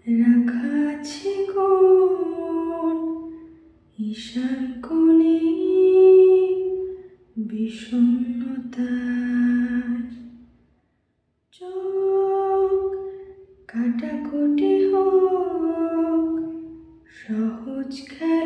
রাখা আছে কোন ঈশান কোণে বিষণ্ণতায় চোখ কাটাকুটি হোক সহজ খেলা।